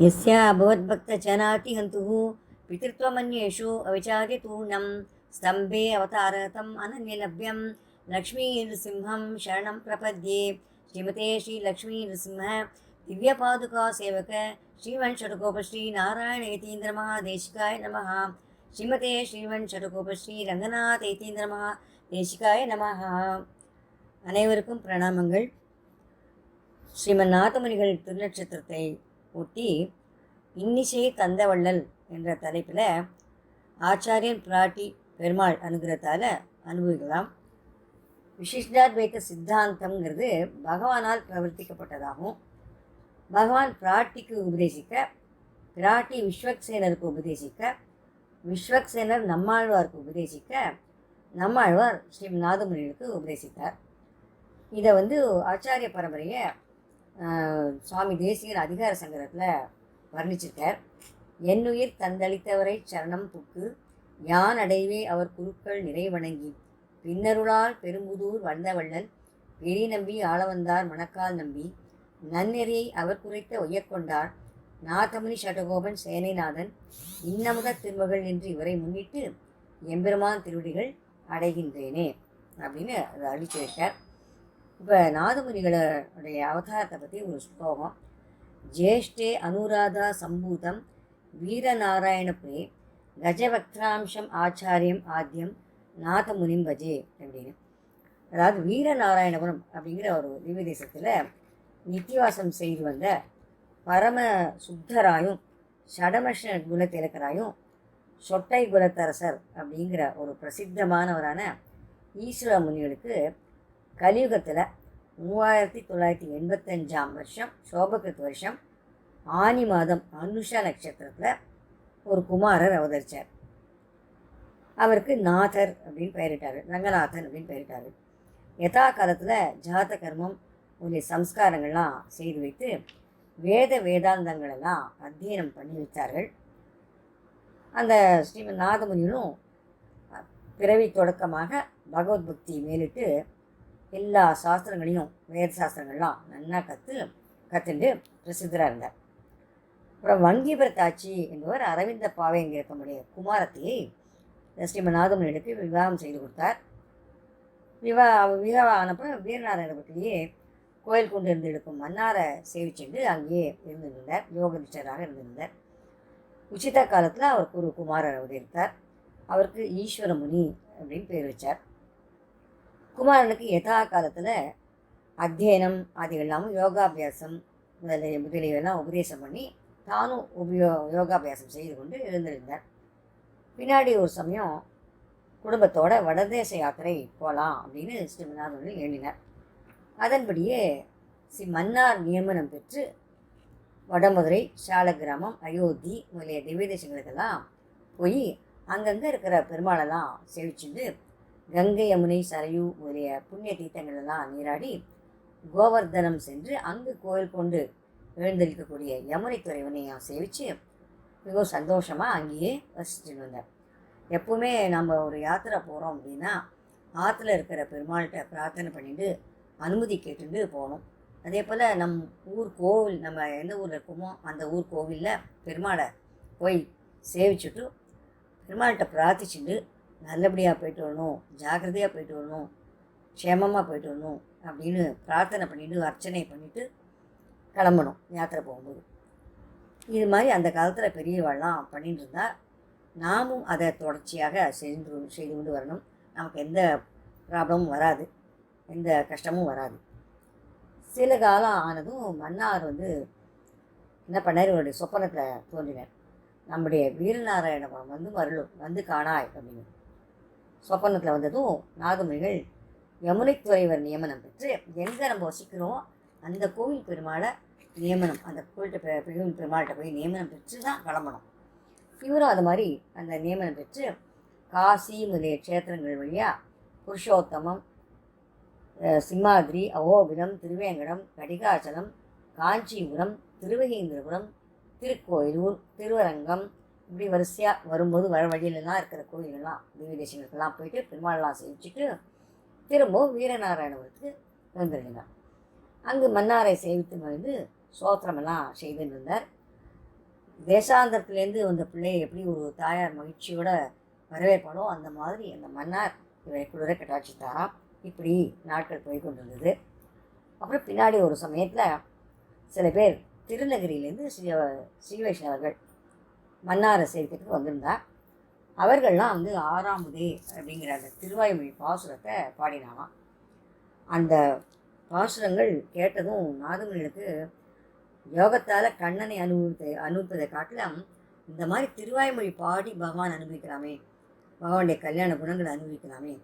यस्या भवद्भक्तजनातिहन्तुः पितृत्वमन्येषु अविचार्यतूर्णं स्तम्भे अवतारतम् अनन्यलभ्यं लक्ष्मीनृसिंहं शरणं प्रपद्ये। श्रीमते श्रीलक्ष्मीनृसिंह दिव्यपादुकासेवक श्रीवंशटकोपश्रीनारायणयतीन्द्रमहादेशिकाय नमः। श्रीमते श्रीवंशटकोपश्रीरङ्गनाथयतीन्द्रमहादेशिकाय நமः. அனைவருக்கும் பிரணாமங்கள். ஸ்ரீமன் நாதமுனிகள் திருநட்சத்திரத்தை ஒட்டி இன்னிசை தந்தவள்ளல் என்ற தலைப்பில் ஆச்சாரியன் பிராட்டி பெருமாள் அனுகிரகத்தால் அனுபவிக்கலாம். விசிஷ்டாத்வைத சித்தாந்தம்ங்கிறது பகவானால் பிரவர்த்திக்கப்பட்டதாகும். பகவான் பிராட்டிக்கு உபதேசிக்க, பிராட்டி விஸ்வக்சேனருக்கு உபதேசிக்க, விஸ்வக்சேனர் நம்மாழ்வாருக்கு உபதேசிக்க, நம்மாழ்வார் ஸ்ரீ நாதமுனிகளுக்கு உபதேசித்தார். இதை ஆச்சாரிய பரம்பரையை சுவாமி தேசிகர் அதிகார சங்கரத்தில் வர்ணிச்சிருக்கார். என்னுயிர் தந்தளித்தவரை சரணம் புக்கு யான் அடைவே அவர் குருக்கள் நிறைவணங்கி பின்னருளால் பெரும்புதூர் வந்தவள்ளல் பெரிய நம்பி ஆளவந்தார் மணக்கால் நம்பி நன்னெறியை அவர் குறைத்த ஒய்யக்கொண்டார் நாதமுனி ஷடகோபன் சேனைநாதன் இன்னமுத திருமகள் என்று இவரை முன்னிட்டு எம்பெருமான் திருவடிகள் அடைகின்றேனே அப்படின்னு அதை அழிச்சு வைத்தார். இப்போ நாதமுனிகளுடைய அவதாரத்தை பற்றி ஒரு ஸ்லோகம். ஜேஷ்டே அனுராதா சம்பூதம் வீரநாராயணபுரே கஜவக்திராம்சம் ஆச்சாரியம் ஆத்தியம் நாதமுனிம் பஜே அப்படின்னு. அதாவது வீரநாராயணபுரம் அப்படிங்கிற ஒரு திவ்ய தேசத்தில் நித்தியவாசம் செய்து வந்த பரம சுத்தராயும் ஷடமஷ குலத்திலக்கராயும் சொட்டை குலத்தரசர் அப்படிங்கிற ஒரு பிரசித்தமானவரான ஈஸ்வர முனிகளுக்கு கலியுகத்தில் 3985 வருஷம் சோபகிருத் வருஷம் ஆனி மாதம் அனுஷ நட்சத்திரத்தில் ஒரு குமாரர் அவதரித்தார். அவருக்கு நாதர் அப்படின்னு பெயரிட்டார், ரங்கநாதன் அப்படின்னு பெயரிட்டார். யதா காலத்தில் ஜாத கர்மம் முதலிய சம்ஸ்காரங்கள்லாம் செய்து வைத்து வேதாந்தங்களெல்லாம் அத்தியனம் பண்ணி வைத்தார்கள். அந்த ஸ்ரீமன் நாதமுனியும் பிறவி தொடக்கமாக பகவத் பக்தி மேலிட்டு எல்லா சாஸ்திரங்களையும் வேத சாஸ்திரங்கள்லாம் நல்லா கற்றுண்டு பிரசித்தராக இருந்தார். அப்புறம் வங்கிபுரத்தாச்சி என்பவர் அரவிந்த பாவைங்கிற தம்முடைய குமாரத்தையை ஸ்ரீமன் நாதமுனிகளுக்கு விவாகம் செய்து கொடுத்தார். விவாகம் ஆனப்புறம் வீரநாராயணபுரத்திலேயே கோயில் கொண்டு இருந்து எடுக்கும் மன்னாரை சேவிச்சுண்டு அங்கேயே இருந்திருந்தார். யோகனிஷ்டராக இருந்திருந்தார். உச்சித காலத்தில் அவருக்கு ஒரு குமாரர் அவதரித்தார். அவருக்கு ஈஸ்வரமுனி அப்படின்னு பேர் வச்சார். குமாரனுக்கு யதா காலத்தில் அத்தியனம் ஆதிகளாமும் யோகாபியாசம் முதலியெல்லாம் உபதேசம் பண்ணி தானும் யோகாபியாசம் செய்து கொண்டு எழுந்திருந்தார். பின்னாடி ஒரு சமயம் குடும்பத்தோட வடதேச யாத்திரை போகலாம் அப்படின்னு ஸ்ரீமநாதன் எண்ணினார். அதன்படியே ஸ்ரீ மன்னார் நியமனம் பெற்று வடமதுரை, சாலக்கிராமம், அயோத்தி முதலிய திவ்ய தேசங்களுக்கெல்லாம் போய் அங்கங்கே இருக்கிற பெருமாளெல்லாம் சேவிச்சுட்டு கங்கை, யமுனை, சரையு முதலிய புண்ணிய தீர்த்தங்களெல்லாம் நீராடி கோவர்தனம் சென்று அங்கு கோயில் கொண்டு எழுந்தளிக்கக்கூடிய யமுனை துறைவனையும் சேவித்து மிகவும் சந்தோஷமாக அங்கேயே வசிச்சுட்டு வந்தார். எப்பவுமே நம்ம ஒரு யாத்திரை போகிறோம் அப்படின்னா ஆற்றுல இருக்கிற பெருமாள்கிட்ட பிரார்த்தனை பண்ணிட்டு அனுமதி கேட்டுட்டு போகணும். அதே போல் நம் ஊர் கோவில், நம்ம எந்த ஊரில் இருக்கோமோ அந்த ஊர் கோவிலில் பெருமாளை போய் சேவிச்சுட்டு பெருமாள்கிட்ட பிரார்த்திச்சுட்டு நல்லபடியாக போயிட்டு வரணும், ஜாக்கிரதையாக போயிட்டு வரணும், க்ஷேமமாக போயிட்டு வரணும் அப்படின்னு பிரார்த்தனை பண்ணிவிட்டு அர்ச்சனை பண்ணிவிட்டு கிளம்பணும் யாத்திரை போகும்போது. இது மாதிரி அந்த காலத்தில் பெரியவாள்லாம் பண்ணிட்டு இருந்தால் நாமும் அதை தொடர்ச்சியாக செய்து கொண்டு வரணும். நமக்கு எந்த ப்ராப்ளமும் வராது, எந்த கஷ்டமும் வராது. சில காலம் ஆனதும் மன்னார் என்ன பண்ணார், இவருடைய சொப்பனத்தில் தோன்றினார். நம்முடைய வீரநாராயணபுரம் வந்து காணாய் அப்படின்னு சொப்பனத்தில் வந்ததும் நாதமுனிகள் யமுனை துறைவர் நியமனம் பெற்று எங்கே நம்ம வசிக்கிறோம் அந்த கோவில் பெருமாளை நியமனம், அந்த கோவில்கிட்ட பெருமாள்கிட்ட போய் நியமனம் பெற்று தான் கிளம்பணும். இவரும் அது மாதிரி அந்த நியமனம் பெற்று காசி முதலிய க்ஷேத்திரங்கள் வழியாக புருஷோத்தமம், சிம்மாதிரி, அவோபிலம், திருவேங்கடம், கடிகாச்சலம், காஞ்சிபுரம், திருவகேந்திரபுரம், திருக்கோயிலூர், திருவரங்கம் இப்படி வரிசையாக வரும்போது வர வழியிலலாம் இருக்கிற கோயிலெல்லாம் திவ்ய தேசங்களுக்கெல்லாம் போயிட்டு பெருமாள்லாம் சேவிச்சுட்டு திரும்பவும் வீரநாராயணபுரத்துக்கு வந்துருந்தார். அங்கு மன்னாரை சேவித்து மகிழ்ந்து சோத்திரமெல்லாம் செய்துன்னு இருந்தார். தேசாந்தரத்துலேருந்து வந்த பிள்ளையை எப்படி ஒரு தாயார் மகிழ்ச்சியோட வரவேற்பாளோ அந்த மாதிரி அந்த மன்னார் இவரை குளிர கட்டாட்சித்தாராம். இப்படி நாட்கள் போய் கொண்டிருந்தது. அப்புறம் பின்னாடி ஒரு சமயத்தில் சில பேர் திருநகரியிலேருந்து ஸ்ரீ வைஷ்ணவர்கள் மன்னாரை சேர்த்துட்டு வந்திருந்தா. அவர்கள்லாம் வந்து ஆறாமுதே அப்படிங்கிற அந்த திருவாய்மொழி பாசுரத்தை பாடினாலாம். அந்த பாசுரங்கள் கேட்டதும் நாதமுனிகளுக்கு யோகத்தால் கண்ணனை அனுபவிப்பதை காட்டிலும் இந்த மாதிரி திருவாய்மொழி பாடி பகவான் அனுபவிக்கலாமே, பகவானுடைய கல்யாண குணங்களை அனுபவிக்கலாமே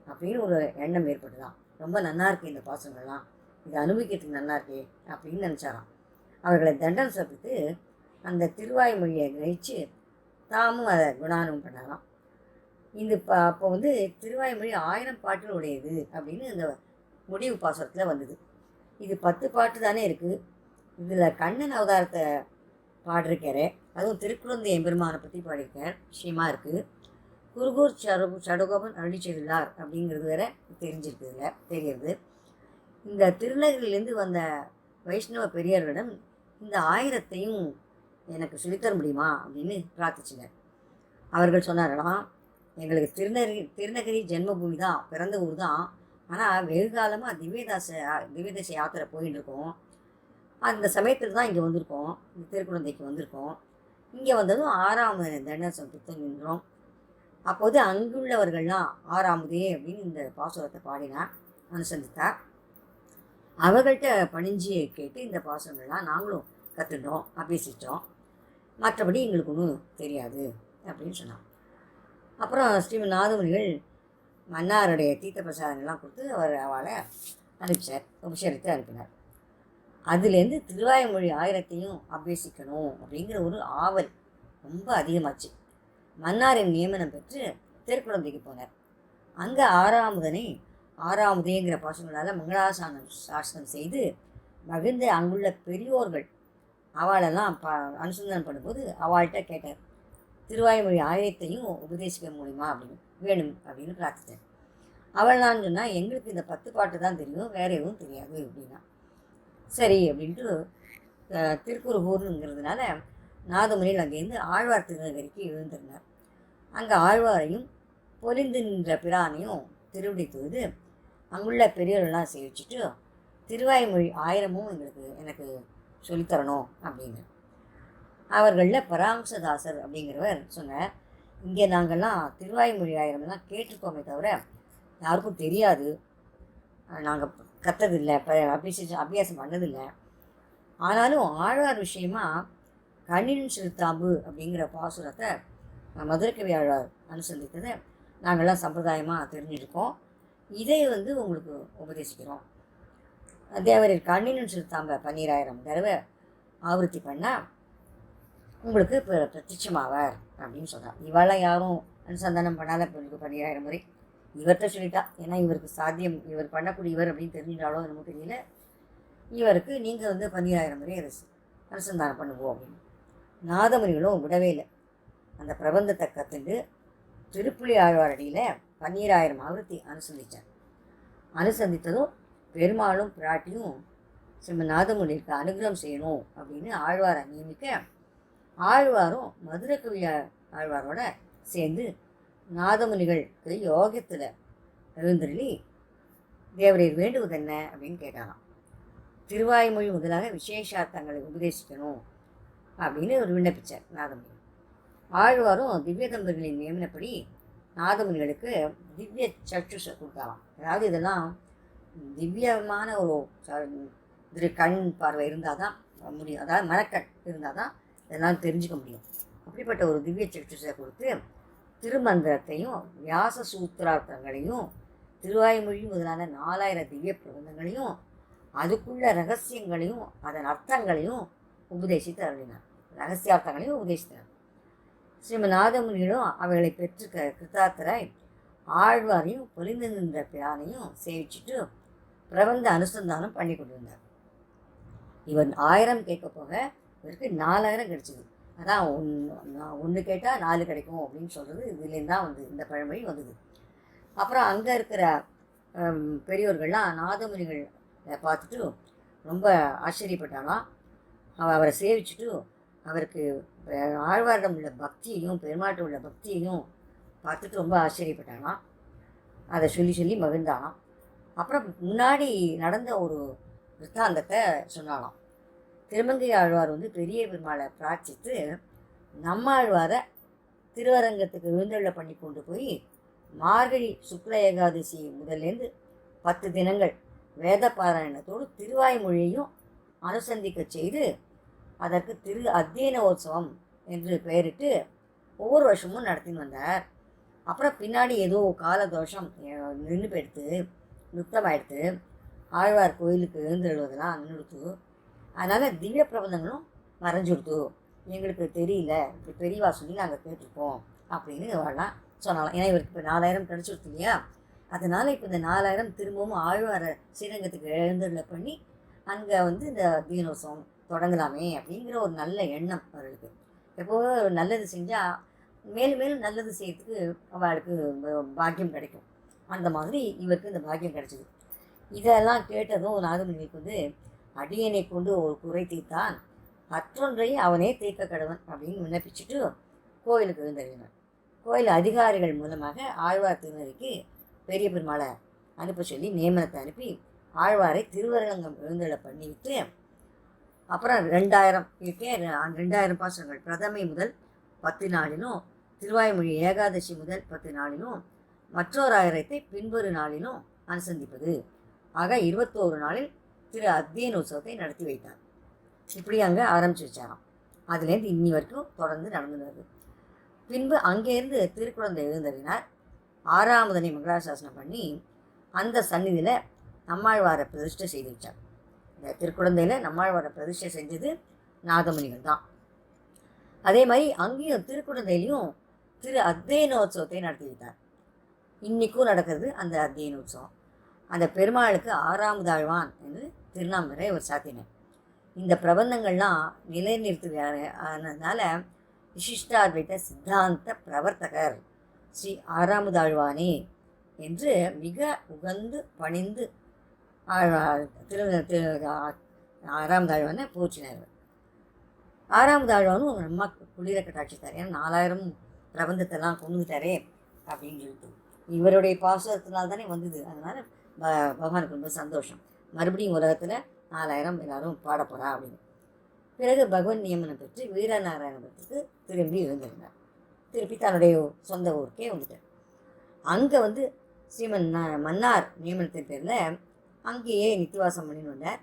அப்படின்னு ஒரு எண்ணம் ஏற்பட்டுதான். ரொம்ப நல்லா இருக்கு இந்த பாசுரங்கள்லாம், இதை அனுபவிக்கிறதுக்கு நல்லா இருக்கே அப்படின்னு நினச்சாராம். அவர்களை தண்டனை சாப்பிட்டு அந்த திருவாய்மொழியை கிரகிச்சு தாமும் அதை குணானுபவம் பண்ணலாம். இந்த அப்போ வந்து திருவாய்மொழி 1000 பாட்டுகள் உடையது அப்படின்னு இந்த முடிவு பாசுரத்தில் வந்தது. இது 10 பாட்டு தானே இருக்குது. இதில் கண்ணன் அவதாரத்தை பாடிருக்காரு, அதுவும் திருக்குழந்தை எம்பெருமானை பற்றி பாடியிருக்கார், விஷயமாக இருக்குது. குருகூர் சடுகோபன் அருளி செய்துள்ளார் அப்படிங்கிறது வேற தெரிஞ்சிருக்குதுல தெரியுது. இந்த திருநகரிலேருந்து வந்த வைஷ்ணவ பெரியவர்களிடம் இந்த 1000ஐயும் எனக்கு சொல்லித்தர முடியுமா அப்படின்னு பிரார்த்திச்சிங்க. அவர்கள் சொன்னார்களாம், எங்களுக்கு திருநகரி ஜென்மபூமி தான், பிறந்த ஊர் தான். ஆனால் வெகு காலமாக திவ்யதேச யாத்திரை போயின்னு இருக்கோம். அந்த சமயத்தில் தான் இங்கே வந்திருக்கோம், இந்த திருக்குழந்தைக்கு வந்திருக்கோம். இங்கே வந்ததும் 6ஆம் தண்டனை சமயத்தை நின்றோம். அப்போது அங்குள்ளவர்கள்லாம் 6ஆமுதே அப்படின்னு இந்த பாசுரத்தை பாடினா அனுசந்தித்தா. அவர்கள்ட்ட பணிஞ்சி கேட்டு இந்த பாசுரங்கள்லாம் நாங்களும் கற்றுட்டோம், அபியசித்தோம். மற்றபடி எங்களுக்கு ஒன்றும் தெரியாது அப்படின்னு சொன்னான். அப்புறம் ஸ்ரீமன் நாதமுனிகள் மன்னாருடைய தீர்த்த பிரசாதங்கள்லாம் கொடுத்து அவளை அனுப்பிச்சார், உபசரித்து அனுப்பினார். அதுலேருந்து திருவாய்மொழி 1000ஐயும் அபியசிக்கணும் அப்படிங்கிற ஒரு ஆவல் ரொம்ப அதிகமாச்சு. மன்னாரின் நியமனம் பெற்று திருக்குழந்தைக்கு போனார். அங்கே 6ஆமுதேங்கிற பாசங்களால் மங்களாசாசனம் செய்து மகிழ்ந்த அங்குள்ள பெரியோர்கள் அவளெல்லாம் அனுசந்தானம் பண்ணும்போது அவள்கிட்ட கேட்டார், திருவாய்மொழி 1000ஐயும் உபதேசிக்க முடியுமா அப்படின்னு, வேணும் அப்படின்னு பிரார்த்தித்தேன். அவள் நான் சொன்னால் எங்களுக்கு இந்த 10 பாட்டு தான் தெரியும், வேற எதுவும் தெரியாது அப்படின்னா. சரி அப்படின்ட்டு திருக்குறுகூர்ங்கிறதுனால நாதமுனியில் அங்கேருந்து ஆழ்வார் திருநகரிக்கு எழுந்திருந்தார். அங்கே ஆழ்வாரையும் பொலிந்து நின்ற பிரானையும் திருவிடை தொழுது அங்குள்ள பெரியவர்கள்லாம் சேவிச்சுட்டு திருவாய்மொழி 1000மும் எனக்கு சொல்லித்தரணும் அப்படின்னு. அவர்களில் பராமசதாசர் அப்படிங்கிறவர் சொன்னார், இங்கே நாங்கள்லாம் திருவாய்மொழி 1000லாம் கேட்டிருக்கோமே தவிர யாருக்கும் தெரியாது, நாங்கள் கற்றதில்லை, அபியாசம் பண்ணதில்லை. ஆனாலும் ஆழ்வார் விஷயமா கண்ணின் சிறுத்தாம்பு அப்படிங்கிற பாசுரத்தை மதுரக்கவி ஆழ்வார் அனுசந்தித்ததை நாங்கள்லாம் சம்பிரதாயமாக தெரிஞ்சிருக்கோம். இதை வந்து உங்களுக்கு உபதேசிக்கிறோம். தேவரின் கண்ணின் சிறுத்தாம்பை 12000 தடவை ஆவர்த்தி பண்ணால் உங்களுக்கு இப்போ பிரத்யட்சமாவார் அப்படின்னு சொல்கிறார். இவெல்லாம் யாரும் அனுசந்தானம் பண்ணாத உங்களுக்கு 12000 முறை இவர்கிட்ட சொல்லிட்டா. ஏன்னா இவருக்கு சாத்தியம், இவர் பண்ணக்கூடியவர் அப்படின்னு தெரிஞ்சிட்டாலோ என்னமோ தெரியல, இவருக்கு நீங்கள் வந்து 12000 முறை அனுசந்தானம் பண்ணுவோம் அப்படின்னு. நாதமுனிகளும் விடவே இல்லை. அந்த பிரபந்தத்தை கற்றுண்டு திருப்புலி ஆழ்வாரடியில் 12000 ஆவர்த்தி அனுசந்தித்ததும் பெருமாளும் பிராட்டியும் ஸ்ரீமன் நாதமுனிக்கு அனுகிரகம் செய்யணும் அப்படின்னு ஆழ்வாரை நியமிக்க, ஆழ்வாரும் மதுரக்கவி ஆழ்வாரோட சேர்ந்து நாதமுனிகளுக்கு யோகத்தில் எழுந்தருளி தேவரீர் வேண்டுவது என்ன அப்படின்னு கேட்டாராம். திருவாய்மொழி முதலாக விசேஷார்த்தங்களை உபதேசிக்கணும் அப்படின்னு ஒரு விண்ணப்பிச்சார் நாதமுனி. ஆழ்வாரும் திவ்ய தம்பதிகளின் நியமனப்படி நாதமுனிகளுக்கு திவ்ய சற்றுஷை கொடுத்தாராம். அதாவது இதெல்லாம் திவ்யமான ஒரு கண் பார்வை இருந்தால் தான் முடியும், அதாவது மனக்கண் இருந்தால் தான் இதெல்லாம் தெரிஞ்சுக்க முடியும். அப்படிப்பட்ட ஒரு திவ்ய சற்றுஷை கொடுத்து திருமந்திரத்தையும் வியாச சூத்திரார்த்தங்களையும் திருவாய்மொழி முதலான 4000 திவ்ய பிரபந்தங்களையும் அதுக்குள்ள ரகசியங்களையும் அதன் அர்த்தங்களையும் உபதேசித்து அருளினார். ரகசியார்த்தங்களையும் உபதேசித்தார். ஸ்ரீமன் நாதமுனிகளும் அவைகளை பெற்று கிருத்தார்த்தராய் ஆழ்வாரையும் பொலிந்து நின்ற பிரானையும் சேவிச்சுட்டு பிரபந்த அனுசந்தானம் பண்ணி கொண்டிருந்தார். இவர் 1000 கேட்க போக இவருக்கு 4000 கிடைச்சிது. அதான் ஒன்று கேட்டால் 4 கிடைக்கும் அப்படின்னு சொல்கிறது இதுலேருந்து தான் வந்து இந்த பழமொழி வந்தது. அப்புறம் அங்கே இருக்கிற பெரியோர்கள்லாம் நாதமுனிகள் பார்த்துட்டு ரொம்ப ஆச்சரியப்பட்டாலாம். அவரை சேவிச்சுட்டு அவருக்கு ஆழ்வாரிடம் உள்ள பக்தியையும் பெருமாட்டம் உள்ள பக்தியையும் பார்த்துட்டு ரொம்ப ஆச்சரியப்பட்டானாம். அதை சொல்லி சொல்லி மகிழ்ந்தானாம். அப்புறம் முன்னாடி நடந்த ஒரு விற்த்தாந்தத்தை சொன்னாலாம். திருமங்கை ஆழ்வார் பெரிய பெருமாளை பிரார்த்தித்து நம்மாழ்வாரை திருவரங்கத்துக்கு விருந்தொள்ள பண்ணி கொண்டு போய் மார்கழி சுக்ல ஏகாதசி முதல்லேருந்து 10 தினங்கள் வேத பாராயணத்தோடு திருவாய்மொழியையும் அனுசந்திக்க செய்து அதற்கு திரு அத்தியனோத்சவம் என்று பெயரிட்டு ஒவ்வொரு வருஷமும் நடத்தின்னு வந்தார். அப்புறம் பின்னாடி ஏதோ காலதோஷம் நின்று போயிடுத்து, நுத்தமாயிடுத்து, ஆழ்வார் கோயிலுக்கு எழுந்தெழுவதெல்லாம் நின்றுடுத்து. அதனால் திவ்ய பிரபந்தங்களும் மறைஞ்சுடுத்து, எங்களுக்கு தெரியல, இப்படி பெரியவா சொல்லி நாங்கள் கேட்டிருப்போம் அப்படின்னு வாழலாம் சொன்னாலாம். ஏன்னா இவருக்கு இப்போ 4000 கிடச்சிடுத்து இல்லையா, அதனால் இப்போ இந்த 4000 திரும்பவும் ஆழ்வார ஸ்ரீரங்கத்துக்கு எழுந்தருளை பண்ணி அங்கே இந்த தீனோத்சவம் தொடங்கலாமே அப்படிங்கிற ஒரு நல்ல எண்ணம் அவர்களுக்கு. எப்போவும் நல்லது செஞ்சால் மேலும் மேலும் நல்லது செய்யறதுக்கு அவளுக்கு பாக்கியம் கிடைக்கும். அந்த மாதிரி இவருக்கு இந்த பாக்கியம் கிடைச்சிது. இதெல்லாம் கேட்டதும் நாதமுனிகளுக்கு அடியனை கொண்டு ஒரு குறை தீர்த்தான், மற்றொன்றையும் அவனே தீர்க்க கடவன் அப்படின்னு விண்ணப்பிச்சுட்டு கோயிலுக்கு எழுந்தறினார். கோயில் அதிகாரிகள் மூலமாக ஆழ்வார் திருநறைக்கு பெரிய பெருமாளை அனுப்ப சொல்லி நியமனத்தை அனுப்பி ஆழ்வாரை திருவரங்கம் எழுந்தருளை பண்ணிவிட்டு அப்புறம் 2000 இருக்கே 2000 பாசுரங்கள் பிரதமை முதல் 10 நாளிலும் திருவாய்மொழி ஏகாதசி முதல் 10 நாளிலும் மற்றொரு 1000 பின்வரு நாளிலும் அனுசந்திப்பது ஆக 21 நாளில் திரு அத்தியனோத்சவத்தை நடத்தி வைத்தார். இப்படி அங்கே ஆரம்பித்து வச்சாராம். அதுலேருந்து இன்னி வரைக்கும் தொடர்ந்து நடந்துனது. பின்பு அங்கேருந்து திருக்குழந்தை எழுந்தறினார். 6ஆம் மங்களாசாசனம் பண்ணி அந்த சந்நிதியில் நம்மாழ்வாரை பிரதிஷ்டை செய்து வச்சார். இந்த திருக்குழந்தையில் நம்மாழ்வாரை பிரதிஷ்டை செஞ்சது நாதமுனிகள் தான். அதே மாதிரி அங்கேயும் திருக்குழந்தையிலையும் திரு அத்தியனோத்சவத்தை நடத்தி வைத்தார். இன்றைக்கும் நடக்கிறது அந்த அத்தியனோத்சவம். அந்த பெருமாளுக்கு 6ஆம் ஆழ்வான் என்று திருநாமரை அவர் சாத்தினார். இந்த பிரபந்தங்கள்லாம் நிலைநிறுத்துவதனால விசிஷ்டாத்வைத சித்தாந்த பிரவர்த்தகர் ஸ்ரீ 6ஆம் ஆழ்வானே என்று மிக உகந்து பணிந்து திரு 6ஆம் ஆழ்வானை போற்றினார். 6ஆம் ஆழ்வானும் ரொம்ப குளிர கட்டாட்சித்தார். ஏன்னா 4000 பிரபந்தத்தெல்லாம் கொண்டுட்டாரே அப்படின்னு சொல்லிட்டு இவருடைய பாசுரத்தினால்தானே வந்தது. அதனால் பகவானுக்கு ரொம்ப சந்தோஷம். மறுபடியும் உலகத்தில் 4000 எல்லாரும் பாட போகிறா அப்படின்னு. பிறகு பகவன் நியமனம் பெற்று வீரநாராயணபுரத்துக்கு திரும்பி இருந்திருந்தார். திருப்பி தன்னுடைய சொந்த ஊருக்கே வந்துட்டார். அங்கே ஸ்ரீமன் மன்னார் நியமனத்தின் பேரில் அங்கேயே நித்திவாசம் பண்ணின்னு வந்தார்.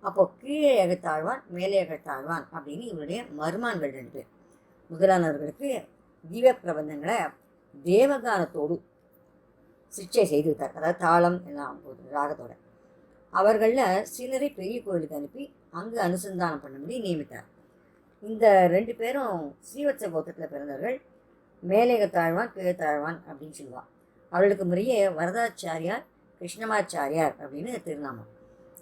அப்போது கீழே அகத்தாழ்வான் மேலே அகத்தாழ்வான் அப்படின்னு இவருடைய மருமான்கள் 2 பேர் முதலானவர்களுக்கு திவ்ய பிரபந்தங்களை தேவகானத்தோடு சிக்ஷை செய்து விட்டார். அதாவது தாளம் எல்லாம் ராகத்தோட. அவர்களில் சிலரை பெரிய கோயிலுக்கு அனுப்பி அங்கு அனுசந்தானம் பண்ணும்படி நியமித்தார். இந்த 2 பேரும் ஸ்ரீவத்ச கோத்திரத்தில் பிறந்தவர்கள். மேலேகத்தாழ்வான் கீழத்தாழ்வான் அப்படின்னு சொல்லுவாள். அவர்களுக்கு முறையே வரதாச்சாரியார் கிருஷ்ணமாச்சாரியார் அப்படின்னு திருநாமம்.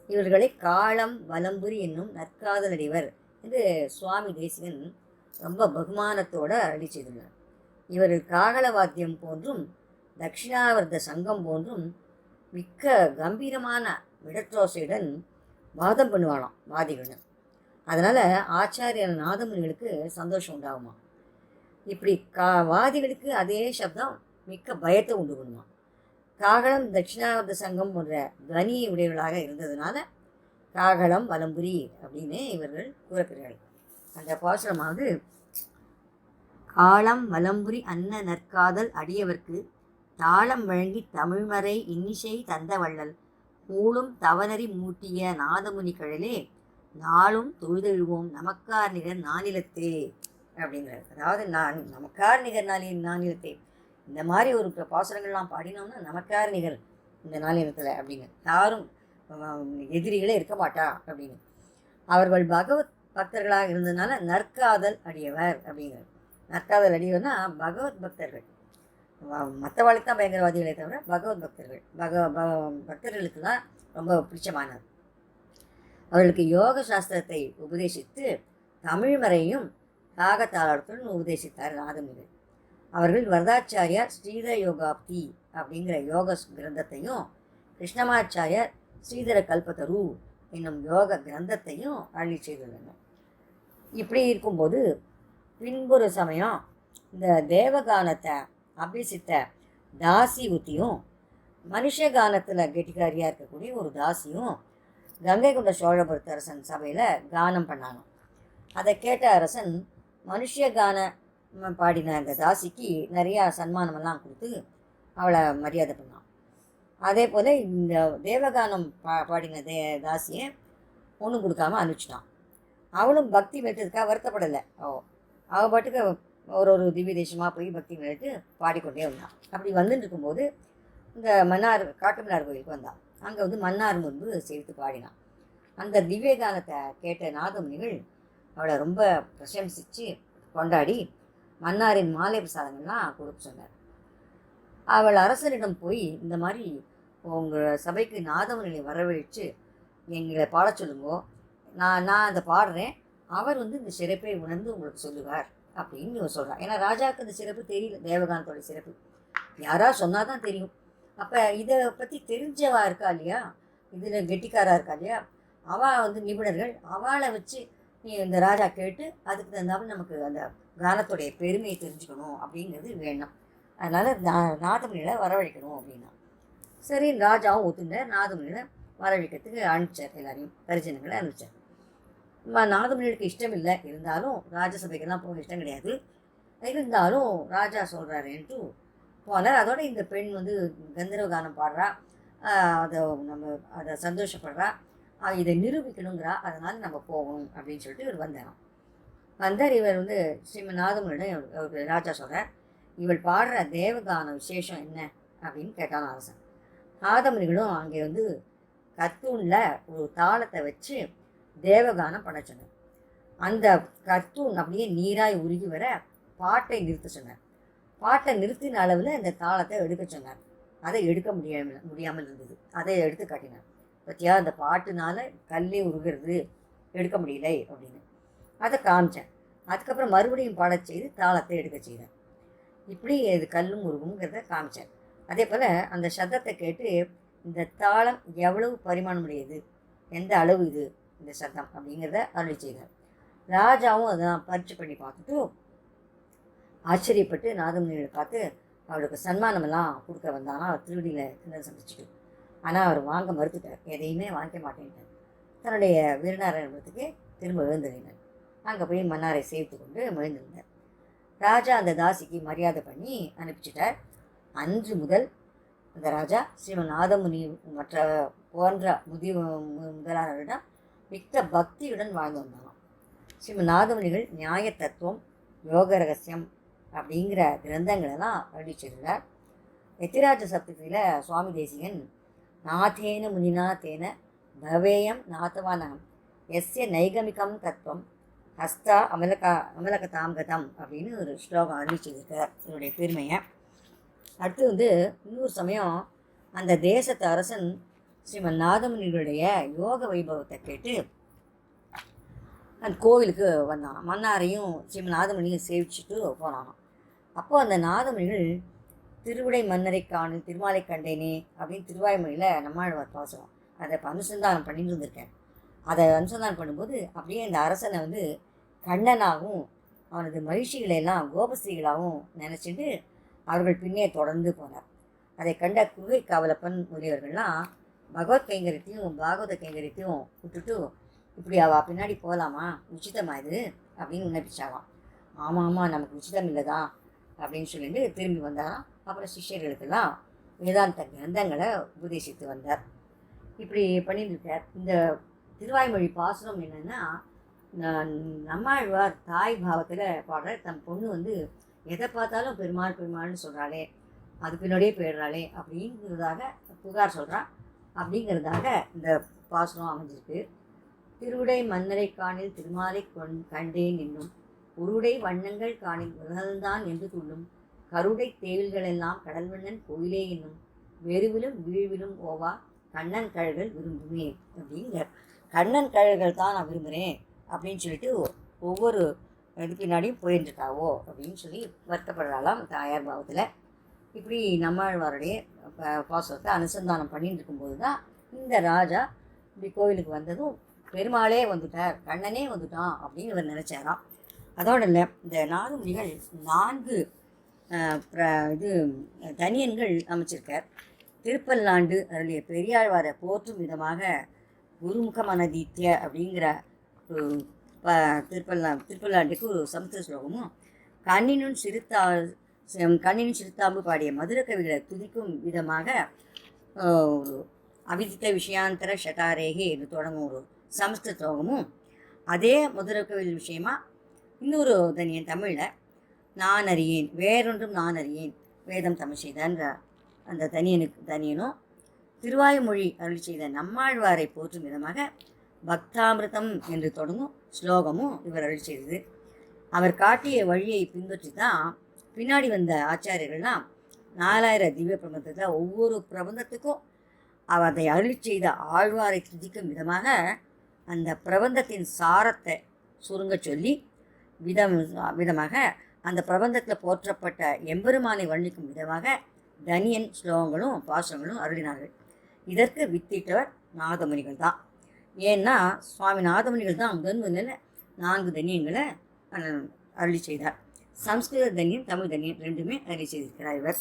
இவர்களை காளம் வலம்புரி என்னும் நற்காதலடிவர் என்று சுவாமி தேசிகன் ரொம்ப பகுமானத்தோடு அருளி செய்துள்ளார். இவர்கள் காகள வாத்தியம் போன்றும் தட்சிணாவர்த்த சங்கம் போன்றும் மிக்க கம்பீரமான விடற்றோசையுடன் வாதம் பண்ணுவாளாம் வாதிகளுடன். அதனால் ஆச்சாரியர் நாதமுனிகளுக்கு சந்தோஷம் உண்டாகுமா. இப்படி வாதிகளுக்கு அதே சப்தம் மிக்க பயத்தை உண்டு பண்ணுமா. காகளம் தட்சிணாவர்த்த சங்கம் போன்ற துவனியை உடையவர்களாக இருந்ததுனால காகளம் வலம்புரி அப்படின்னு இவர்கள் கூறப்படுகிறார்கள். அந்த பாசுரமாவது காளம் வலம்புரி அன்ன நற்காதல் அடியவர்க்கு தாளம் வழங்கி தமிழ்மறை இன்னிசை தந்த வள்ளல் மூளும் தவனறி மூட்டிய நாதமுனி கழலே நாளும் தொழுதெழுவோம் நமக்கார் நிகர் நானிலத்தே அப்படிங்கிறார். அதாவது நமக்கார் நிகர் நானிலத்தே, இந்த மாதிரி ஒரு பாசுரங்கள்லாம் பாடினோம்னா நமக்கார் நிகர் இந்த நாளிலத்தில் அப்படின்னு யாரும் எதிரிகளே இருக்க மாட்டா அப்படின்னு. அவர்கள் பகவத் பக்தர்களாக இருந்ததுனால நற்காதல் அடியவர் அப்படிங்கிறார். நற்காதல் அடியவர்னா பகவத் பக்தர்கள். மற்றவாளுக்கு தான் பயங்கரவாதிகளே தவிர பகவத் பக்தர்கள் பக்தர்களுக்கு தான் ரொம்ப பிடிச்சமானது. அவர்களுக்கு யோக சாஸ்திரத்தை உபதேசித்து தமிழ்மறையும் ராகத்தாளத்துடன் உபதேசித்தார் நாதமுனிகள். அவர்கள் வரதாச்சாரியார் ஸ்ரீதர யோகாப்தி அப்படிங்கிற யோக கிரந்தத்தையும் கிருஷ்ணமாச்சாரியார் ஸ்ரீதர கல்பத்தரு என்னும் யோக கிரந்தத்தையும் அருளி செய்துள்ளனர். இப்படி இருக்கும்போது பின்பொரு சமயம் இந்த தேவகானத்தை அபியசித்த தாசி ஊத்தியும் மனுஷகானத்தில் கெட்டிக்காரியாக இருக்கக்கூடிய ஒரு தாசியும் கங்கை கொண்ட சோழபுரத்து அரசன் சபையில் கானம் பண்ணாங்க. அதை கேட்ட அரசன் மனுஷகான பாடின அந்த தாசிக்கு நிறையா சன்மானமெல்லாம் கொடுத்து அவளை மரியாதை பண்ணான். அதே போல் இந்த தேவகானம் பாடின தாசியை ஒன்றும் கொடுக்காம அனுப்பிச்சிட்டான். அவளும் பக்தி மேட்டதுக்காக வருத்தப்படலை. அவள் பாட்டுக்கு ஒரு திவ்ய தேசமாக போய் பக்தி மேட்டு பாடிக்கொண்டே வந்தான். அப்படி வந்துட்டு இருக்கும்போது இந்த மன்னார் காட்டுமன்னார் கோயிலுக்கு வந்தான். அங்கே வந்து மன்னார் முன்பு சேர்த்து பாடினான். அந்த திவ்யகானத்தை கேட்ட நாதமுனிகள் அவளை ரொம்ப பிரசம்சித்து கொண்டாடி மன்னாரின் மாலை பிரசாதங்கள்லாம் கொடுக்க சொன்னார். அவள் அரசனிடம் போய் இந்த மாதிரி உங்கள் சபைக்கு நாதமுனிகளை வரவழைச்சு எங்களை பாட சொல்லுங்கோ, நான் அதை பாடுறேன், அவர் வந்து இந்த சிறப்பை உணர்ந்து உங்களுக்கு சொல்லுவார் அப்படின்னு இவன் சொல்கிறான். ஏன்னா ராஜாவுக்கு அந்த சிறப்பு தெரியல, தேவகானத்தோட சிறப்பு யாராவது சொன்னால் தான் தெரியும். அப்போ இதை பற்றி தெரிஞ்சவா இருக்கா இல்லையா, இதில் கெட்டிக்காராக இருக்கா இல்லையா, அவள் வந்து நிபுணர்கள், அவளை வச்சு நீ இந்த ராஜா கேட்டு அதுக்கு தகுந்தாமல் நமக்கு அந்த கானத்துடைய பெருமையை தெரிஞ்சுக்கணும் அப்படிங்கிறது வேணும். அதனால் நாதமுனிகளை வரவழைக்கணும் அப்படின்னா சரி, ராஜாவும் ஒத்துண்டார். நாதமுனிகளை வரவழைக்கிறதுக்கு அனுப்பிச்சார், எல்லாரையும் பரிஜனங்களை அனுப்பிச்சார். நாதமுனிகளுக்கு இஷ்டம் இல்லை, இருந்தாலும் ராஜசபைக்கெல்லாம் போக இஷ்டம் கிடையாது. இருந்தாலும் ராஜா சொல்கிறாருன்ட்டு போனார். அதோட இந்த பெண் வந்து கந்தர்வ கானம் பாடுறா, அதை சந்தோஷப்படுறா, இதை நிரூபிக்கணுங்கிறா, அதனால் நம்ம போகணும் அப்படின்னு சொல்லிட்டு இவர் வந்தார். இவர் வந்து ஸ்ரீமன் நாதமுனியிடம் அவருக்கு ராஜா சொல்கிறார், இவள் பாடுற தேவகான விசேஷம் என்ன அப்படின்னு கேட்டான் அரசன். நாதமுனிகளும் அங்கே வந்து கத்தூனில் ஒரு தாளத்தை வச்சு தேவகானம் பண்ண சொன்னார். அந்த கத்தூன் அப்படியே நீராய் உருகி வர பாட்டை நிறுத்த சொன்னார். பாட்டை நிறுத்தின அளவில் இந்த தாளத்தை எடுக்க சொன்னார். அதை எடுக்க முடியாமல் இருந்தது. அதை எடுத்து காட்டினார். பற்றியா, அந்த பாட்டுனால கல்லே உருகிறது, எடுக்க முடியலை அப்படின்னு அதை காமிச்சேன். அதுக்கப்புறம் மறுபடியும் பாடச் செய்து தாளத்தை எடுக்க செய்தேன். இப்படி இது கல்லும் உருகுங்கிறத காமிச்சேன். அதே போல் அந்த சத்தத்தை கேட்டு இந்த தாளம் எவ்வளவு பரிமாணமுடையது, எந்த அளவு இது இந்த சத்தம் அப்படிங்கிறத அருளி செய்தார். ராஜாவும் அதான் பரீட்சை பண்ணி பார்த்துட்டு ஆச்சரியப்பட்டு நாதமுனிகளை பார்த்து அவளுக்கு சன்மானமெல்லாம் கொடுக்க வந்தானா. அவர் திருவடியில் கிணறு சந்திச்சுட்டு, ஆனால் அவர் வாங்க மறுத்துட்டார், எதையுமே வாங்கிக்க மாட்டேன்ட்டார். தன்னுடைய விருநாராயணத்துக்கு திரும்ப எழுந்திருந்தார். அங்கே போய் மன்னாரை சேர்த்து கொண்டு எழுந்திருந்தார். ராஜா அந்த தாசிக்கு மரியாதை பண்ணி அனுப்பிச்சிட்டார். அன்று முதல் அந்த ராஜா ஸ்ரீமன் நாதமுனி மற்ற போன்ற முதலாளரிடம் மிக்க பக்தியுடன் வாழ்ந்து வந்தாலும். ஸ்ரீமன் நாதமுனிகள் நியாய தத்துவம், யோக ரகசியம் அப்படிங்கிற கிரந்தங்களெல்லாம் அழிச்சிருந்தார். எத்திராஜ சப்தத்தில் சுவாமி தேசிகன் நாதேன முனினா தேன பவேயம் நாத்தவானகம் எஸ்ய நைகமிகம் தத்துவம் ஹஸ்தா அமலகதாம் கதம் அப்படின்னு ஒரு ஸ்லோகம் அறிவிச்சிருக்கார் இதனுடைய பெருமையை. அடுத்து வந்து இன்னொரு சமயம் அந்த தேசத்து அரசன் ஸ்ரீமன் நாதமுனிகளுடைய யோக வைபவத்தை கேட்டு அந்த கோவிலுக்கு வந்தான். மன்னாரையும் ஸ்ரீமன் நாதமுனியும் சேவிச்சுட்டு போனானான். அப்போது அந்த நாதமுனிகள் திருவிடை மன்னரை காணில் திருமாலை கண்டேனே அப்படின்னு திருவாய்மொழியில் நம்மாழ்வார் பாசுரம், அதை அனுசந்தானம் பண்ணிட்டு இருந்திருக்கேன். அதை அனுசந்தானம் பண்ணும்போது அப்படியே இந்த அரசனை வந்து கண்ணனாகவும் அவனது மகிழ்ச்சிகளையெல்லாம் கோபஸ்ரீகளாகவும் நினச்சிட்டு அவர்கள் பின்னே தொடர்ந்து போனார். அதை கண்ட குகை காவலப்பன் முதலியவர்கள்லாம் பகவத் கைங்கரியத்தையும் பாகவத கைங்கரியத்தையும் விட்டுட்டு இப்படி அவள் பின்னாடி போகலாமா, உச்சிதமாக இது அப்படின்னு விண்ணப்பிச்சாலாம். ஆமாம் நமக்கு உச்சிதம் இல்லைதான் அப்படின்னு சொல்லிட்டு திரும்பி வந்தாராம். அப்புறம் சிஷ்யர்களுக்கெல்லாம் வேதாந்த கிரந்தங்களை உபதேசித்து வந்தார். இப்படி பண்ணியிருக்கார். இந்த திருவாய்மொழி பாசுரம் என்னென்னா, நம்மாழ்வார் தாய் பாவத்தில் பாடுற தன் பொண்ணு வந்து எதை பார்த்தாலும் பெருமாள் பெருமாள்னு சொல்கிறாளே, அது பின்னாடியே போயிடுறாளே அப்படிங்கிறதாக புகார் சொல்கிறான். அப்படிங்கிறதாக இந்த பாசுரம் அமைஞ்சிருக்கு. திருவுடை மன்னரை காணில் திருமாலை கண்டேன் என்னும் உருடை வண்ணங்கள் காணில் உலகந்தான் என்று துள்ளும் கருடை தேவில்களெல்லாம் கடல்வண்ணன் கோயிலே என்னும் வெறுவிலும் வீழ்விலும் ஓவா கண்ணன் கழல்கள் விரும்புமே அப்படிங்கிற கண்ணன் கழல்கள் தான் நான் விரும்புகிறேன் அப்படின்னு சொல்லிட்டு ஒவ்வொரு இது பின்னாடியும் போயிருந்துருக்காவோ அப்படின்னு சொல்லி வருத்தப்படுறாளாம் தாயார் பாவத்தில். இப்படி நம்மாழ்வாருடைய பாசுரத்தை அனுசந்தானம் பண்ணிட்டு இருக்கும்போது தான் இந்த ராஜா இப்படி கோவிலுக்கு வந்ததும் பெருமாளே வந்துட்டார், கண்ணனே வந்துட்டான் அப்படின்னு இவர் நினச்சாராம். அதோடு இல்லை, இந்த நாதமுனிகள் 4 இது தனியன்கள் அமைச்சிருக்கார். திருப்பல்லாண்டு அருளிய பெரியாழ்வாரை போற்றும் விதமாக குருமுக மனதீத்திய அப்படிங்கிற ஒரு திருப்பல்லாண்டுக்கு ஒரு சமஸ்கிருத ஸ்லோகமும், கண்ணினும் சிறுத்தாம்பு பாடிய மதுர கவிகளை துதிக்கும் விதமாக ஒரு அவிதித்த விஷயாந்தர ஷட்டாரேகே என்று தொடங்கும் ஒரு சமஸ்கிருத ஸ்லோகமும், அதே மதுர கவிகள் விஷயமா இன்னொரு தனியன் தமிழில் நான் அறியேன், வேறொன்றும் நான் அறியேன், வேதம் தமிழ் செய்தன்ற அந்த தனியனும் திருவாய்மொழி அருள் செய்த நம்மாழ்வாரை போற்றும் விதமாக பக்தாமிருதம் என்று தொடங்கும் ஸ்லோகமும் இவர் அருள் செய்தது. அவர் காட்டிய வழியை பின்பற்றி தான் பின்னாடி வந்த ஆச்சாரியர்கள்லாம் 4000 திவ்ய பிரபந்தத்தில் ஒவ்வொரு பிரபந்தத்துக்கும் அதை அருள் செய்த ஆழ்வாரை துதிக்கும் விதமாக அந்த பிரபந்தத்தின் சாரத்தை சுருங்க சொல்லி விதமாக அந்த பிரபந்தத்தில் போற்றப்பட்ட எம்பெருமானை வர்ணிக்கும் விதமாக தனியன் ஸ்லோகங்களும் பாசுரங்களும் அருளினார்கள். இதற்கு வித்திட்டவர் நாதமுனிகள் தான். ஏன்னா சுவாமி நாதமுனிகள் தான் முதலில் 4 தனியங்களை அருளி செய்தார். சம்ஸ்கிருத தனியன், தமிழ் தனியன் ரெண்டுமே அருளி செய்திருக்கிறார் இவர்.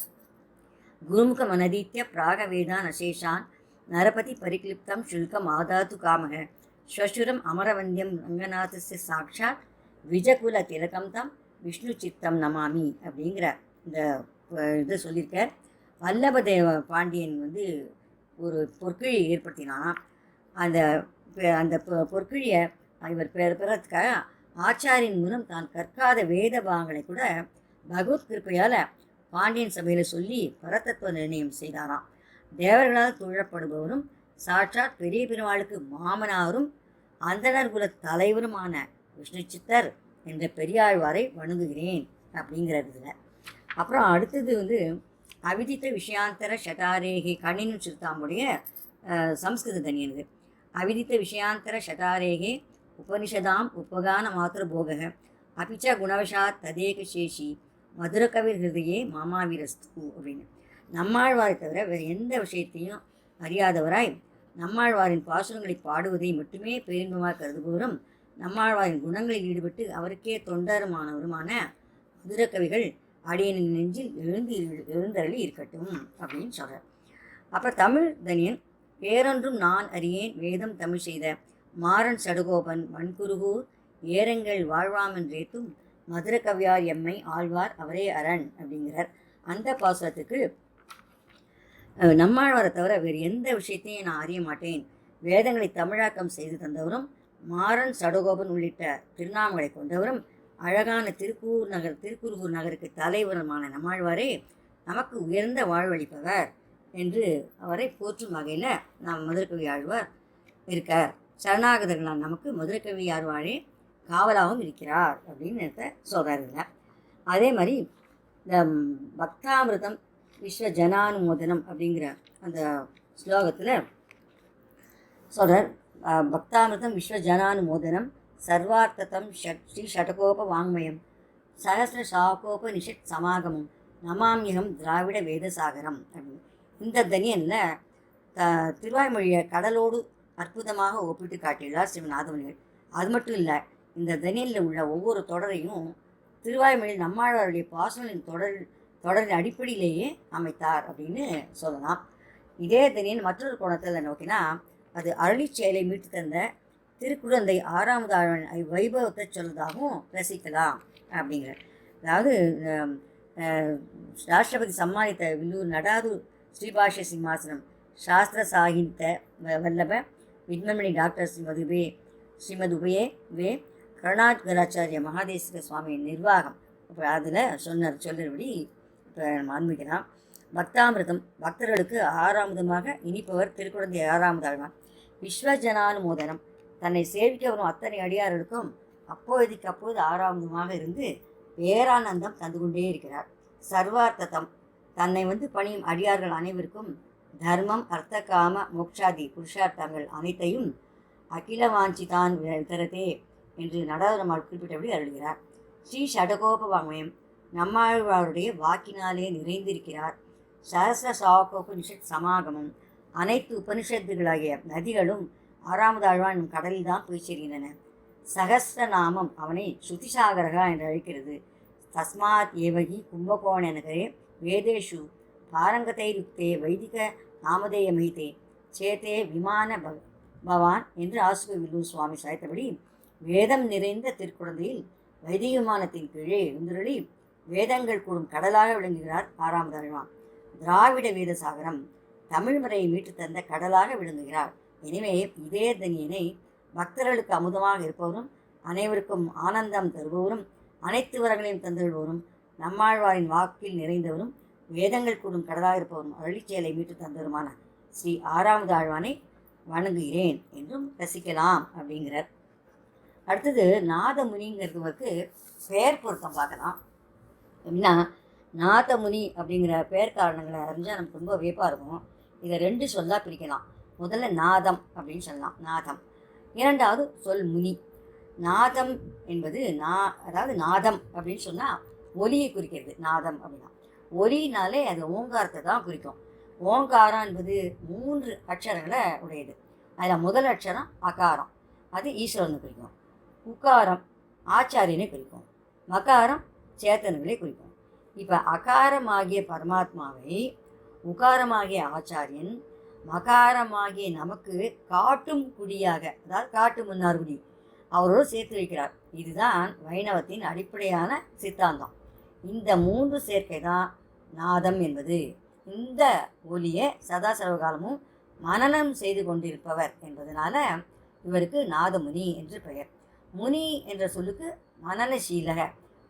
குருமுக மனதீத்திய பிராகவேதான் அசேஷான் நரபதி பரிக்லிப்தம் சுல்கம் ஆதாத்து காமக ஸ்வசுரம் அமரவந்தியம் ரங்கநாதஸ்ய சாட்சாத் விஜகுல திலகம் தம் விஷ்ணு சித்தம் நமாமி அப்படிங்கிற இந்த இதை சொல்லியிருக்கார். வல்லபதேவ பாண்டியன் ஒரு பொற்கிழி ஏற்படுத்தினான். அந்த பொற்கிழியை இவர் பெறத்துக்காக ஆச்சாரியின் மூலம் தான் கற்காத வேத பாகங்களை கூட பகவத் கிருப்பையால் பாண்டியன் சபையில் சொல்லி பரதத்துவ நிர்ணயம் செய்தாராம். தேவர்களால் துழப்படுபவரும் சாட்சாத் பெரிய பெருமாளுக்கு மாமனாரும் அந்தனர் குல தலைவருமான விஷ்ணு சித்தர் என்ற பெரியாழ்வாரை வணங்குகிறேன் அப்படிங்கிறதுல. அப்புறம் அடுத்தது அவிதித்த விஷயாந்தர ஷட்டாரேகே கண்ணினும் சிறுத்தாம்புடைய சம்ஸ்கிருத தனியனது. அவிதித்த விஷயாந்தர ஷட்டாரேகே உபனிஷதாம் உபகான மாத்திர போக அபிச்ச குணவசாத் ததேக சேஷி மதுரகவிர் ஹிருதயே மாமாவீரஸ்து அப்படின்னு. நம்மாழ்வாரை தவிர வேறு எந்த விஷயத்தையும் அறியாதவராய் நம்மாழ்வாரின் பாசுரங்களை பாடுவதை மட்டுமே பேரின்பமாக கருதுபவரும் நம்மாழ்வாரின் குணங்களில் ஈடுபட்டு அவருக்கே தொண்டருமானவருமான மதுரகவிகள் அடியனின் நெஞ்சில் எழுந்தருளி இருக்கட்டும் அப்படின்னு சொல்கிறார். அப்புறம் தமிழ் தனியன் வேறொன்றும் நான் அறியேன், வேதம் தமிழ் செய்த மாறன் சடுகோபன் மண்குருகூர் ஏரங்கள் வாழ்வாமென்றேத்தும் மதுர கவியார் எம்மை ஆழ்வார் அவரே அரண் அப்படிங்கிறார். அந்த பாசுரத்துக்கு நம்மாழ்வாரை தவிர வேறு எந்த விஷயத்தையும் நான் அறிய மாட்டேன், வேதங்களை தமிழாக்கம் செய்து தந்தவரும் மாறன் சடுகோபன் உள்ளிட்ட திருநாமங்களை கொண்டவரும் அழகான திருக்குருகூர் நகருக்கு தலைவருமான நம்மாழ்வாரே நமக்கு உயர்ந்த வாழ்வளிப்பவர் என்று அவரை போற்றும் வகையில் நாம் மதுரகவி ஆழ்வார் இருக்கார். சரணாகதர்களால் நமக்கு மதுரகவி ஆழ்வாரே காவலாகவும் இருக்கிறார் அப்படின்னு சொல்கிறாருங்க. அதே மாதிரி இந்த பக்தாமிருதம் விஸ்வ ஜனானுமோதனம் அப்படிங்கிற அந்த ஸ்லோகத்தில் சொல்கிறார். பக்தாமிருதம் விஸ்வ ஜனானுமோதனம் சர்வார்த்தம் ஸ்ரீ ஷடகோப வாங்மயம் சகசிர சாகோப நிஷத் சமாகமம் நமாமியகம் திராவிட வேதசாகரம் அப்படின்னு. இந்த தனியனில் திருவாய்மொழியை கடலோடு அற்புதமாக ஒப்பிட்டு காட்டியுள்ளார் ஸ்ரீ நாதமுனிகள். அது மட்டும் இல்லை, இந்த தனியனில் உள்ள ஒவ்வொரு தொடரையும் திருவாய்மொழியில் நம்மாழ்வாருடைய பாசனின் தொடரின் அடிப்படையிலேயே அமைத்தார் அப்படின்னு சொல்லலாம். இதே தனியன் மற்றொரு கோணத்தில் நோக்கினா அது அருளிச் செயலை மீட்டு தந்த திருக்குழந்தை 6வது ஆழ்வான் வைபவத்தை சொல்வதாகவும் ரசிக்கலாம் அப்படிங்கிற. அதாவது ராஷ்டிரபதி சம்மானித்த வில்லூர் நடாது ஸ்ரீபாஷ்ய சிம்மாசனம் சாஸ்திர சாகித்ய வல்லப வித்மமணி டாக்டர் ஸ்ரீமது உபயே கருணாகராச்சாரிய மகாதேசிக சுவாமியின் நிர்வாகம். இப்போ அதில் சொல்லுறபடி இப்போ நம்ம ஆன்மிக்கலாம். பக்தாமிருதம் பக்தர்களுக்கு 6ஆவதுமாக இனிப்பவர் திருக்குழந்தை 6வது ஆழ்வான். விஸ்வஜனானுமோதனம் தன்னை சேவிக்க வரும் அத்தனை அடியார்களுக்கும் அப்போதைக்கு அப்போது 6ஆவதுமாக இருந்து பேரானந்தம் தந்து கொண்டே இருக்கிறார். சர்வார்த்தம் தன்னை பணியும் அடியார்கள் அனைவருக்கும் தர்மம் அர்த்த காம மோக்ஷாதி புருஷார்த்தங்கள் அனைத்தையும் அகில வாஞ்சிதான் விதரதே என்று நடனமால் குறிப்பிட்டபடி அருள்கிறார். ஸ்ரீ ஷடகோப வாங்மயம் நம்மாழ்வாருடைய வாக்கினாலே நிறைந்திருக்கிறார். சஹஸ்ர சாகோபனிஷத் சமாகமம் அனைத்து உபனிஷத்துகளாகிய நதிகளும் ஆறாவது ஆழ்வான் கடலில் தான் போய் சேர்கின்றன. சகஸ்ரநாமம் அவனை ஸ்ருதிசாகரகா என்று அழைக்கிறது. தஸ்மாத் ஏவகி கும்பகோண நகரே வேதேஷு பாரங்கதையுக்தே வைதிக நாமதேயமைத்தே சேத்தே விமான பவான் என்று ஆசுக வில்லூர் சுவாமி சாய்த்தபடி வேதம் நிறைந்த திருக்குழந்தையில் வைதிக விமானத்தின் கீழே எழுந்தருளி வேதங்கள் கூடும் கடலாக விளங்குகிறார் ஆறாவது ஆழ்வான். திராவிட வேத சாகரம் தமிழ் முறையை மீட்டு தந்த கடலாக விளங்குகிறார். எனவே இதே தனியனை பக்தர்களுக்கு அமுதமாக இருப்பவரும் அனைவருக்கும் ஆனந்தம் தருபவரும் அனைத்து வரங்களையும் தந்துள்ளுவரும் நம்மாழ்வாரின் வாக்கில் நிறைந்தவரும் வேதங்கள் கூடும் கடலாக இருப்பவரும் அருளிச்செயலை மீட்டு தந்தவருமான ஸ்ரீ ஆறாவது ஆழ்வானை வணங்குகிறேன் என்றும் ரசிக்கலாம் அப்படிங்கிறார். அடுத்தது நாதமுனிங்கிறதுவருக்கு பெயர் பொருத்தம் பார்க்கலாம். எப்படின்னா நாதமுனி அப்படிங்கிற பெயர் காரணங்களை அறிஞ்சால் நமக்கு ரொம்ப வியப்பாக இருக்கும். இதை 2 சொல்லாக பிரிக்கலாம். முதல்ல நாதம் அப்படின்னு சொல்லலாம், நாதம். இரண்டாவது சொல் முனி. நாதம் என்பது அதாவது நாதம் அப்படின்னு சொன்னால் ஒலியை குறிக்கிறது. நாதம் அப்படின்னா ஒலினாலே அது ஓங்காரத்தை தான் குறிக்கும். ஓங்காரம் என்பது 3 அக்ஷரங்களை உடையது. அதில் முதல் அக்ஷரம் அகாரம், அது ஈஸ்வரனை குறிக்கும். உக்காரம் ஆச்சாரியனை குறிக்கும். மகாரம் சேத்தன்களை குறிக்கும். இப்போ அகாரமாகிய பரமாத்மாவை உகாரமாகிய ஆச்சாரியன் மகாரமாகிய நமக்கு காட்டும் குடியாக, அதாவது காட்டு முன்னார்குடி அவரோடு சேர்த்து வைக்கிறார். இதுதான் வைணவத்தின் அடிப்படையான சித்தாந்தம். இந்த 3 சேர்க்கை தான் நாதம் என்பது. இந்த ஒலியை சதா சர்வகாலமும் மனனம் செய்து கொண்டிருப்பவர் என்பதனால இவருக்கு நாதமுனி என்று பெயர். முனி என்ற சொல்லுக்கு மனனசீலக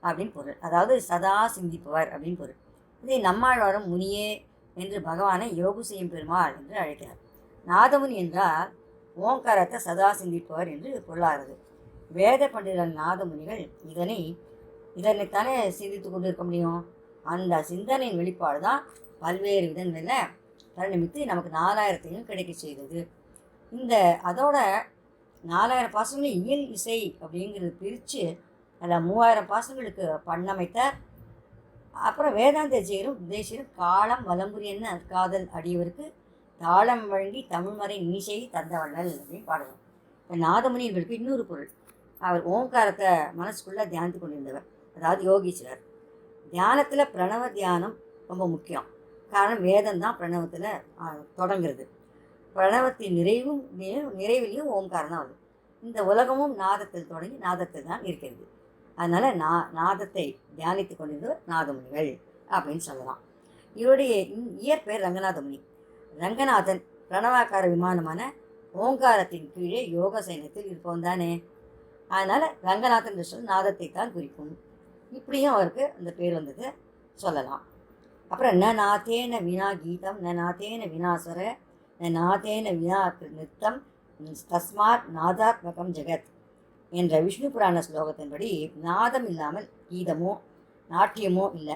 அப்படின்னு பொருள், அதாவது சதா சிந்திப்பவர் அப்படின்னு பொருள். இதை நம்மாழ்வாரும் முனியே என்று பகவானை யோகு செய்யும் பெருமாள் என்று அழைக்கிறார். நாதமுனி என்றால் ஓங்காரத்தை சதா சிந்திப்பவர் என்று பொருளாகிறது. வேத பண்டிதர்கள் நாதமுனிகள் இதனைத்தானே சிந்தித்து கொண்டு இருக்க முடியும். அந்த சிந்தனையின் வெளிப்பாடு தான் பல்வேறு விதங்களில் பரிணமித்து நமக்கு 4000 கிடைக்க செய்தது. அதோட 4000 பாசங்களை இயல் இசை அப்படிங்கிறது பிரித்து அதில் 3000 பாசங்களுக்கு பண்ணமைத்தார். அப்புறம் வேதாந்த ஜெயரும் தேசியரும் காலம் வலம்புரி என்ன காதல் அடியவருக்கு தாளம் வழங்கி தமிழ்மறை மீசை தந்தவள்ளல் அப்படின்னு பாடுவோம். இப்போ நாதமுனி இவருக்கு இன்னொரு பொருள். அவர் ஓங்காரத்தை மனசுக்குள்ளே தியானித்து கொண்டிருந்தவர், அதாவது யோகீஸ்வரர். தியானத்தில் பிரணவ தியானம் ரொம்ப முக்கியம். காரணம் வேதம் தான் பிரணவத்தில் தொடங்குறது. பிரணவத்தின் நிறைவிலையும் ஓங்காரம் தான் வருது. இந்த உலகமும் நாதத்தில் தொடங்கி நாதத்தில் தான் இருக்கிறது. அதனால் நாதத்தை தியானித்து கொண்டிருந்தவர் நாதமுனிகள் அப்படின்னு சொல்லலாம். இவருடைய இயற்பெயர் ரங்கநாதமுனி. ரங்கநாதன் பிரணவாக்கார விமானமான ஓங்காரத்தின் கீழே யோக சைனத்தில் இருப்பவன் தானே. அதனால் ரங்கநாதன் என்று சொல் நாதத்தை தான் குறிக்கும். இப்படியும் அவருக்கு அந்த பேர் வந்தது சொல்லலாம். அப்புறம் ந நாத்தேன வினா கீதம் ந நாத்தேன வினாஸ்வர ந நாத்தேன வினா நிறுத்தம் தஸ்மாத் நாதாத்மகம் ஜெகத் என்ற விஷ்ணு புராண ஸ்லோகத்தின்படி நாதம் இல்லாமல் கீதமோ நாட்டியமோ இல்லை.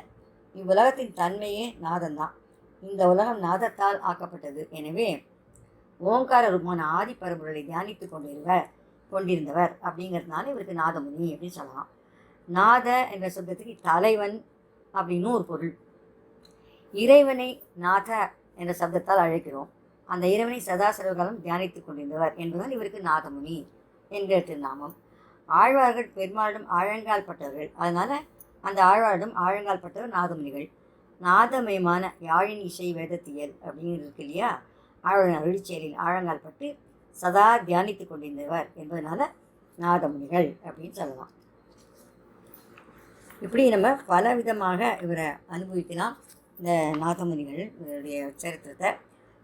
இவ்வுலகத்தின் தன்மையே நாதம்தான். இந்த உலகம் நாதத்தால் ஆக்கப்பட்டது. எனவே ஓங்கார ரூபமான ஆதி பரம்பொருளை தியானித்து கொண்டிருந்தவர் அப்படிங்கிறதுனால இவருக்கு நாதமுனி அப்படின்னு சொல்லலாம். நாத என்ற சொந்தத்துக்கு தலைவன் அப்படின்னு ஒரு பொருள். இறைவனை நாத என்ற சப்தத்தால் அழைக்கிறோம். அந்த இறைவனை சதா சர்வகாலம் தியானித்து கொண்டிருந்தவர் என்பதால் இவருக்கு நாதமுனி என்கிற திருநாமம். ஆழ்வார்கள் பெருமாளும் ஆழங்கால் பட்டவர்கள். அதனால் அந்த ஆழ்வாரிடம் ஆழங்கால் பட்டவர் நாதமுனிகள். நாதமயமான யாழின் இசை வேதத்தியல் அப்படிங்கிறது இருக்கு இல்லையா, ஆழ்வாரின் அருளிச்செயலில் ஆழங்கால் பட்டு சதா தியானித்து கொண்டிருந்தவர் என்பதனால நாதமுனிகள் அப்படின்னு சொல்லலாம். இப்படி நம்ம பல விதமாக இவரை அனுபவிக்கலாம். இந்த நாதமுனிகள் இவருடைய சரித்திரத்தை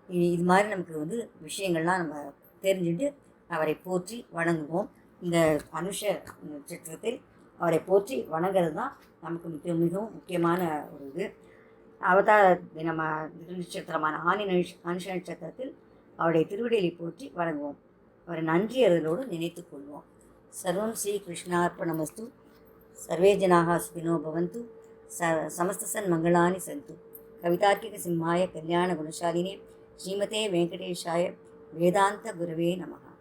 இது மாதிரி நமக்கு விஷயங்கள்லாம் நம்ம தெரிஞ்சுட்டு அவரை போற்றி வணங்குவோம். இந்த அனுஷ நட்சத்திரத்தில் அவரை போற்றி வணங்குறது தான் நமக்கு மிகவும் முக்கியமான ஒரு இது. அவதார நட்சத்திரமான அனுஷ நட்சத்திரத்தில் அவருடைய திருவிடையை போற்றி வணங்குவோம். அவரை நன்றி அறிதலோடு நினைத்து கொள்வோம். சர்வம் ஸ்ரீ கிருஷ்ணார்ப்பணமஸ்து. சர்வே ஜனாக சுகினோ பவந்து. சமஸ்தசன் மங்களானி சந்து. கவிதார்க்கிக சிம்மாய கல்யாண குணசாலினே ஸ்ரீமதே வெங்கடேஷாய வேதாந்த குரவே நமः.